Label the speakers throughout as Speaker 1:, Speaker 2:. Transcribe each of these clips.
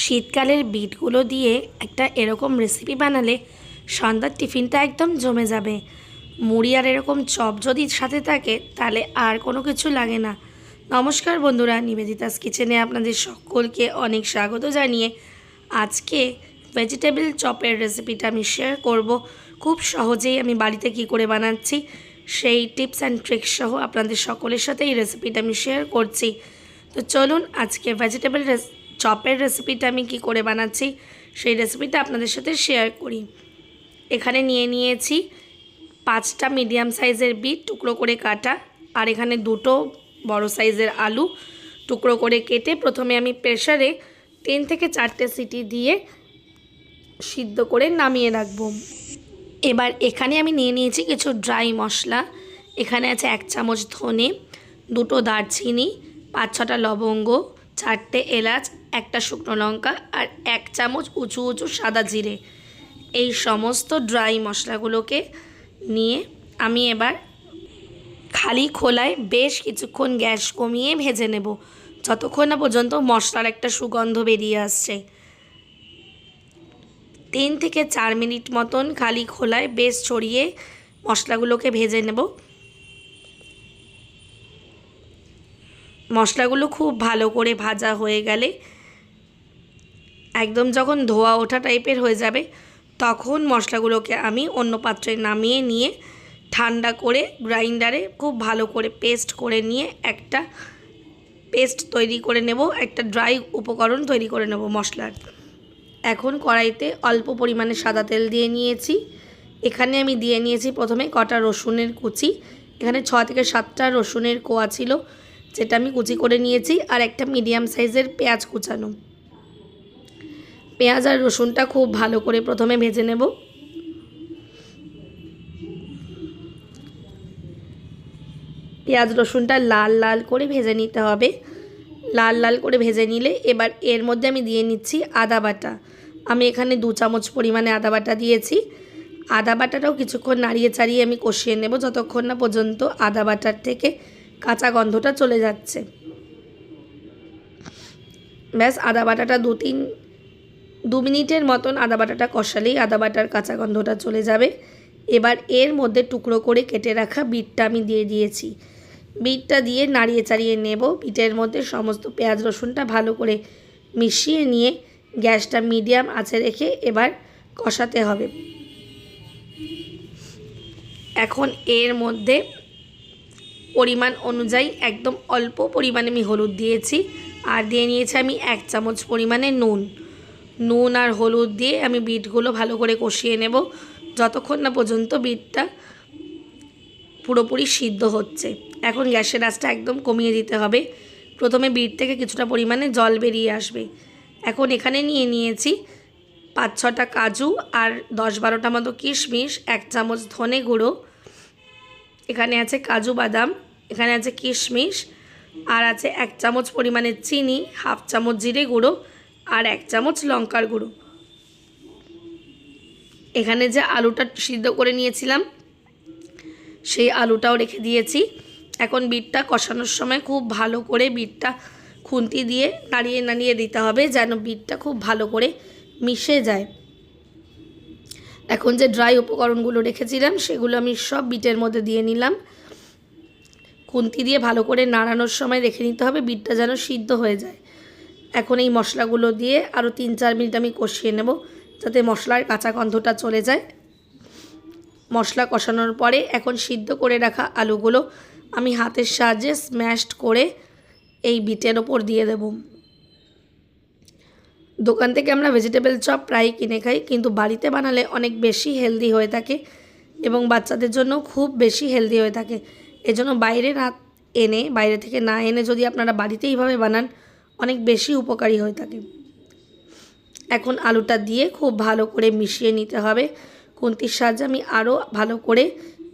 Speaker 1: শীতকালের বিটগুলো দিয়ে একটা এরকম রেসিপি বানালে সন্ধ্যার টিফিনটা একদম জমে যাবে। মুড়ি আর এরকম চপ যদি সাথে থাকে তাহলে আর কোনো কিছু লাগে না। নমস্কার বন্ধুরা, নিবেদিতাস কিচেনে আপনাদের সকলকে অনেক স্বাগত জানিয়ে আজকে ভেজিটেবল চপের রেসিপিটা আমি শেয়ার করব। খুব সহজেই আমি বাড়িতে কি করে বানাচ্ছি সেই টিপস অ্যান্ড ট্রিক্স সহ আপনাদের সকলের সাথে এই রেসিপিটা আমি শেয়ার করছি। তো চলুন আজকে ভেজিটেবল চপের রেসিপিটা আমি কি করে বানাচ্ছি সেই রেসিপিটা আপনাদের সাথে শেয়ার করি। এখানে নিয়ে নিয়েছি 5টা মিডিয়াম সাইজের বিট টুকরো করে কাটা, আর এখানে 2টো বড় সাইজের আলু টুকরো করে কেটে প্রথমে আমি প্রেসারে 3 থেকে 4টে সিটি দিয়ে সিদ্ধ করে নামিয়ে রাখবো। এবার এখানে আমি নিয়ে নিয়েছি কিছু ড্রাই মশলা। এখানে আছে 1 চামচ ধনে, 2টো দারচিনি, 5-6টা লবঙ্গ, 4টে এলাচ, 1টা শুকনো লঙ্কা আর 1 চামচ উঁচু উঁচু সাদা জিরে। এই সমস্ত ড্রাই মশলাগুলোকে নিয়ে আমি এবার খালি খোলায় বেশ কিছুক্ষণ গ্যাস কমিয়ে ভেজে নেব, যতক্ষণ না পর্যন্ত মশলার একটা সুগন্ধ বেরিয়ে আসছে। 3 থেকে 4 মিনিট মতন খালি খোলায় বেশ ছড়িয়ে মশলাগুলোকে ভেজে নেব। মশলাগুলো খুব ভালো করে ভাজা হয়ে গেলে একদম যখন ধোয়া ওঠা টাইপের হয়ে যাবে তখন মশলাগুলোকে আমি অন্য পাত্রে নামিয়ে নিয়ে ঠান্ডা করে গ্রাইন্ডারে খুব ভালো করে পেস্ট করে নিয়ে একটা পেস্ট তৈরি করে নেব, একটা ড্রাই উপকরণ তৈরি করে নেব মশলার। এখন কড়াইতে অল্প পরিমাণে সাদা তেল দিয়ে নিয়েছি। এখানে আমি দিয়ে নিয়েছি প্রথমে কটা রসুনের কুচি। এখানে 6 থেকে 7টা রসুনের কোয়া ছিল, যেটা আমি কুচি করে নিয়েছি, আর একটা মিডিয়াম সাইজের পেঁয়াজ কুচানো। পেঁয়াজ আর রসুনটা খুব ভালো করে প্রথমে ভেজে নেব। পেঁয়াজ রসুনটা লাল লাল করে ভেজে নিতে হবে। লাল লাল করে ভেজে নিলে এবার এর মধ্যে আমি দিয়ে নিচ্ছি আদা বাটা। আমি এখানে 2 চামচ পরিমাণে আদা বাটা দিয়েছি। আদা বাটাটাও কিছুক্ষণ নাড়িয়ে চাড়িয়ে আমি কষিয়ে নেব, যতক্ষণ না পর্যন্ত আদা বাটার থেকে কাঁচা গন্ধটা চলে যাচ্ছে। ব্যাস আদা বাটাটা 2 মিনিটের মতন আদা বাটাটা কষালেই আদা বাটার কাঁচা গন্ধটা চলে যাবে। এবার এর মধ্যে টুকরো করে কেটে রাখা বিটটা আমি দিয়ে দিয়েছি। বিটটা দিয়ে নাড়িয়ে চাড়িয়ে নেব। বিটের মধ্যে সমস্ত পেঁয়াজ রসুনটা ভালো করে মিশিয়ে নিয়ে গ্যাসটা মিডিয়াম আঁচে রেখে এবার কষাতে হবে। এখন এর মধ্যে পরিমাণ অনুযায়ী একদম অল্প পরিমাণে আমি হলুদ দিয়েছি, আর দিয়ে নিয়েছি আমি 1 চামচ পরিমাণে নুন আর হলুদ দিয়ে আমি বিটগুলো ভালো করে কষিয়ে নেব, যতক্ষণ না পর্যন্ত বিটটা পুরোপুরি সিদ্ধ হচ্ছে। এখন গ্যাসের আঁচটা একদম কমিয়ে দিতে হবে। প্রথমে বিট থেকে কিছুটা পরিমাণে জল বেরিয়ে আসবে। এখন এখানে নিয়ে নিয়েছি 5-6টা কাজু আর 10-12টা মতো কিশমিশ, 1 চামচ ধনে গুঁড়ো, এখানে আছে কাজু বাদাম, এখানে আছে কিশমিশ, আর আছে 1 চামচ পরিমাণে চিনি, 1/2 চামচ জিরে গুঁড়ো আর 1 চামচ লঙ্কার গুঁড়ো। এখানে যে আলুটা সিদ্ধ করে নিয়েছিলাম সেই আলুটাও রেখে দিয়েছি। এখন বিটটা কষানোর সময় খুব ভালো করে বিটটা খুন্তি দিয়ে নাড়িয়ে নাড়িয়ে দিতে হবে, যেন বিটটা খুব ভালো করে মিশে যায়। এখন যে ড্রাই উপকরণগুলো রেখেছিলাম সেগুলো আমি সব বিটের মধ্যে দিয়ে নিলাম। খুন্তি দিয়ে ভালো করে নাড়ানোর সময় দেখে নিতে হবে বিটটা যেন সিদ্ধ হয়ে যায়। এখন এই মশলাগুলো দিয়ে আরও 3-4 মিনিট আমি কষিয়ে নেব, যাতে মশলার কাঁচা গন্ধটা চলে যায়। মশলা কষানোর পরে এখন সিদ্ধ করে রাখা আলুগুলো আমি হাতের সাহায্যে স্ম্যাশড করে এই বিটের ওপর দিয়ে দেব। দোকান থেকে আমরা ভেজিটেবল চপ প্রায় কিনে খাই, কিন্তু বাড়িতে বানালে অনেক বেশি হেলদি হয়ে থাকে এবং বাচ্চাদের জন্য খুব বেশি হেলদি হয়ে থাকে। এজন্য বাইরে থেকে না এনে যদি আপনারা বাড়িতে এইভাবে বানান অনেক বেশি উপকারী হয়ে থাকে। এখন আলুটা দিয়ে খুব ভালো করে মিশিয়ে নিতে হবে। খুন্তির সাহায্যে আমি আরও ভালো করে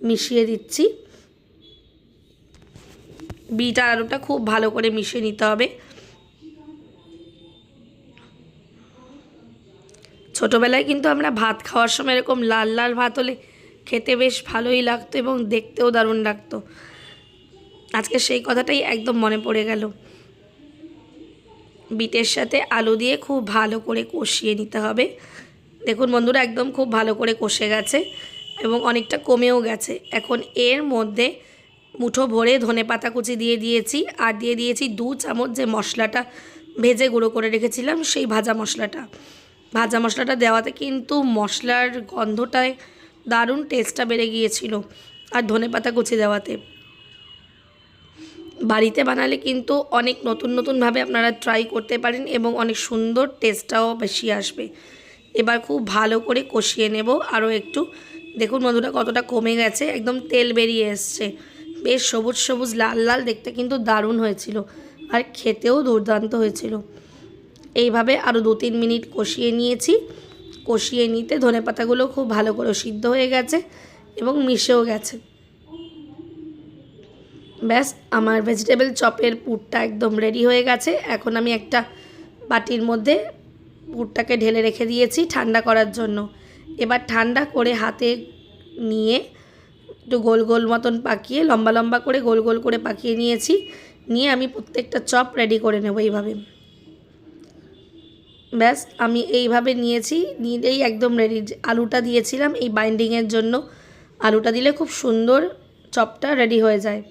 Speaker 1: মিশিয়ে দিচ্ছি। বিট আর আলুটা খুব ভালো করে মিশিয়ে নিতে হবে। ছোটোবেলায় কিন্তু আমরা ভাত খাওয়ার সময় এরকম লাল লাল ভাত হলে খেতে বেশ ভালোই লাগতো এবং দেখতেও দারুণ লাগতো। আজকে সেই কথাটাই একদম মনে পড়ে গেল। বিটের সাথে আলু দিয়ে খুব ভালো করে কষিয়ে নিতে হবে। দেখুন বন্ধুরা, একদম খুব ভালো করে কষে গেছে এবং অনেকটা কমেও গেছে। এখন এর মধ্যে মুঠো ভরে ধনেপাতা কুচি দিয়ে দিয়েছি, আর দিয়ে দিয়েছি 2 চামচ যে মশলাটা ভেজে গুঁড়ো করে রেখেছিলাম, সেই ভাজা মশলাটা দেওয়াতে কিন্তু মশলার গন্ধটায় দারুণ টেস্টটা বেড়ে গিয়েছিল। আর ধনেপাতা কুচি দেওয়াতে বাড়িতে বানালে কিন্তু অনেক নতুনভাবে আপনারা ট্রাই করতে পারেন এবং অনেক সুন্দর টেস্টটাও বেশি আসবে। এবার খুব ভালো করে কষিয়ে নেব আরও একটু। দেখুন বন্ধুরা, কতটা কমে গেছে, একদম তেল বেরিয়ে এসছে। বেশ সবুজ সবুজ লাল লাল, দেখতে কিন্তু দারুণ হয়েছিল আর খেতেও দুর্দান্ত হয়েছিল। এইভাবে আরও 2-3 মিনিট কষিয়ে নিয়েছি। কষিয়ে নিতে ধনেপাতাগুলো খুব ভালো করে সিদ্ধ হয়ে গেছে এবং মিশেও গেছে। ব্যাস, আমার ভেজিটেবল চপের পুরটা একদম রেডি হয়ে গেছে। এখন আমি একটা বাটির মধ্যে পুরটাকে ঢেলে রেখে দিয়েছি ঠান্ডা করার জন্য। এবার ঠান্ডা করে হাতে নিয়ে একটু গোল গোল মতন পাকিয়ে, লম্বা লম্বা করে গোল গোল করে পাকিয়ে নিয়েছি। নিয়ে আমি প্রত্যেকটা চপ রেডি করে নেব এইভাবে। ব্যাস, আমি এইভাবে নিয়েছি, নিলেই একদম রেডি। আলুটা দিয়েছিলাম এই বাইন্ডিংয়ের জন্য, আলুটা দিলে খুব সুন্দর চপটা রেডি হয়ে যায়।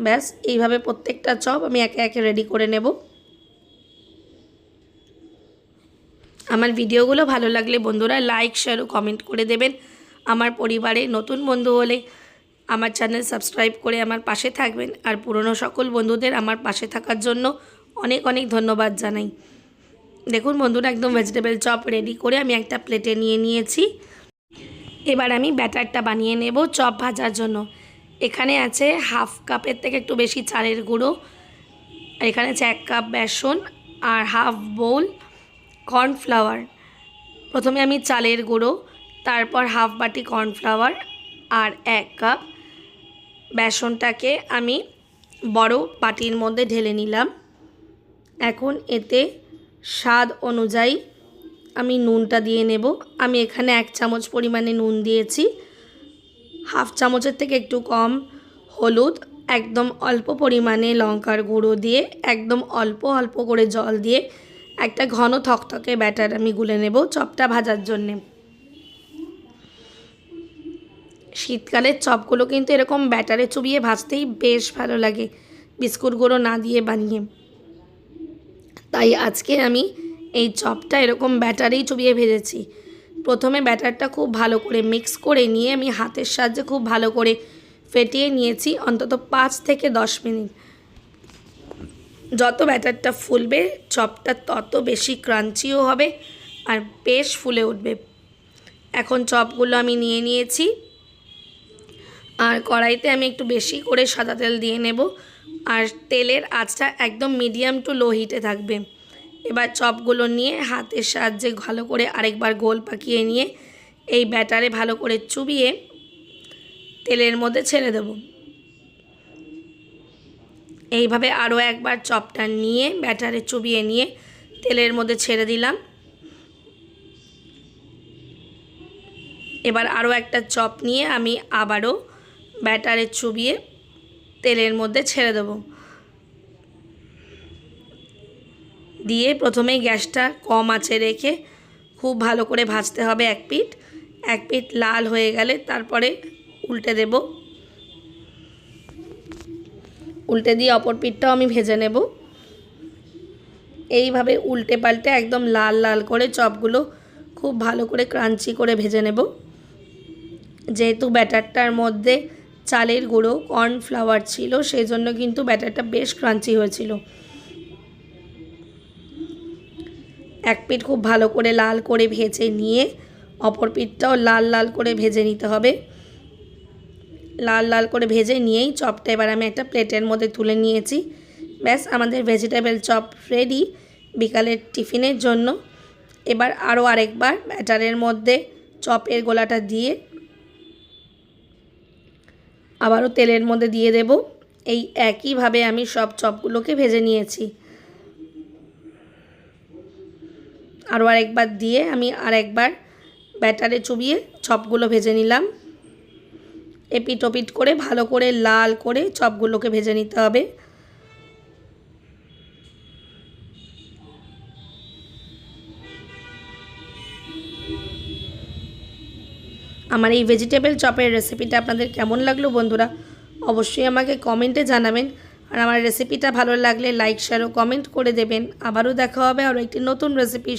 Speaker 1: ব্যাস, এইভাবে প্রত্যেকটা চপ আমি একে একে রেডি করে নেব। আমার ভিডিওগুলো ভালো লাগলে বন্ধুরা লাইক, শেয়ার ও কমেন্ট করে দেবেন। আমার পরিবারে নতুন বন্ধু হলে আমার চ্যানেল সাবস্ক্রাইব করে আমার পাশে থাকবেন। আর পুরনো সকল বন্ধুদের আমার পাশে থাকার জন্য অনেক অনেক ধন্যবাদ জানাই। দেখুন বন্ধুরা, একদম ভেজিটেবল চপ রেডি করে আমি একটা প্লেটে নিয়ে নিয়েছি। এবার আমি ব্যাটারটা বানিয়ে নেব চপ ভাজার জন্য। এখানে আছে 1/2 কাপের থেকে একটু বেশি চালের গুঁড়ো, আর এখানে আছে 1 কাপ বেসন আর 1/2 বাউল কর্নফ্লাওয়ার। প্রথমে আমি চালের গুঁড়ো, তারপর 1/2 বাটি কর্নফ্লাওয়ার আর 1 কাপ বেসনটাকে আমি বড় বাটির মধ্যে ঢেলে নিলাম। এখন এতে স্বাদ অনুযায়ী আমি নুনটা দিয়ে নেব। আমি এখানে 1 চামচ পরিমাণে নুন দিয়েছি, 1/2 চামচের থেকে একটু কম হলুদ, একদম অল্প পরিমাণে লঙ্কার গুঁড়ো দিয়ে, একদম অল্প অল্প করে জল দিয়ে একটা ঘন থকথকে ব্যাটার আমি গুলে নেব চপটা ভাজার জন্যে। শীতকালের চপগুলো কিন্তু এরকম ব্যাটারে চুবিয়ে ভাজতেই বেশ ভালো লাগে, বিস্কুট গুঁড়ো না দিয়ে বানিয়ে। তাই আজকে আমি এই চপটা এরকম ব্যাটারেই চুবিয়ে ভেজেছি। প্রথমে ব্যাটারটা খুব ভালো করে মিক্স করে নিয়ে আমি হাতের সাহায্যে খুব ভালো করে ফেটিয়ে নিয়েছি অন্তত 5 থেকে 10 মিনিট। যত ব্যাটারটা ফুলবে চপটা তত বেশি ক্রাঞ্চিও হবে আর বেশ ফুলে উঠবে। এখন চপগুলো আমি নিয়ে নিয়েছি, আর কড়াইতে আমি একটু বেশি করে সাদা তেল দিয়ে নেব, আর তেলের আঁচটা একদম মিডিয়াম টু লো হিটে থাকবে। এবার চপগুলো নিয়ে হাতের সাহায্যে ভালো করে আরেকবার গোল পাকিয়ে নিয়ে এই ব্যাটারে ভালো করে চুবিয়ে তেলের মধ্যে ছেড়ে দেব। এইভাবে আরও একবার চপটা নিয়ে ব্যাটারে চুবিয়ে নিয়ে তেলের মধ্যে ছেড়ে দিলাম। এবার আরও একটা চপ নিয়ে আমি আবারও ব্যাটারে চুবিয়ে তেলের মধ্যে ছেড়ে দেব। দিয়ে প্রথমে গ্যাসটা কম আঁচে রেখে খুব ভালো করে ভাজতে হবে এক পিঠ লাল হয়ে গেলে তারপরে উল্টে দেব। উল্টে দিয়ে অপর পিঠটাও আমি ভেজে নেব। এইভাবে উল্টে পাল্টে একদম লাল লাল করে চপগুলো খুব ভালো করে ক্রাঞ্চি করে ভেজে নেব। যেহেতু ব্যাটারটার মধ্যে চালের গুঁড়ো কর্নফ্লাওয়ার ছিল, সেই জন্য কিন্তু ব্যাটারটা বেশ ক্রাঞ্চি হয়েছিল। এক পিঠ খুব ভালো করে লাল করে ভেজে নিয়ে অপর পিঠটাও লাল লাল করে ভেজে নিতে হবে। লাল লাল করে ভেজে নিয়েই চপটা এবার আমি একটা প্লেটের মধ্যে তুলে নিয়েছি। ব্যাস, আমাদের ভেজিটেবল চপ রেডি বিকালের টিফিনের জন্য। এবার আরও আরেকবার ব্যাটারের মধ্যে চপের গোলাটা দিয়ে আবারও তেলের মধ্যে দিয়ে দেব। এই একইভাবে আমি সব চপগুলোকে ভেজে নিয়েছি। আরও আরেকবার দিয়ে আমি আরেকবার ব্যাটারে চুবিয়ে চপগুলো ভেজে নিলাম। এপিট ওপিট করে ভালো করে লাল করে চপগুলোকে ভেজে নিতে হবে। আমার এই ভেজিটেবল চপের রেসিপিটা আপনাদের কেমন লাগলো বন্ধুরা, অবশ্যই আমাকে কমেন্টে জানাবেন। আর আমার রেসিপিটা ভালো লাগলে লাইক শেয়ার ও কমেন্ট করে দেবেন। আবারও দেখা হবে আরও একটি নতুন রেসিপি।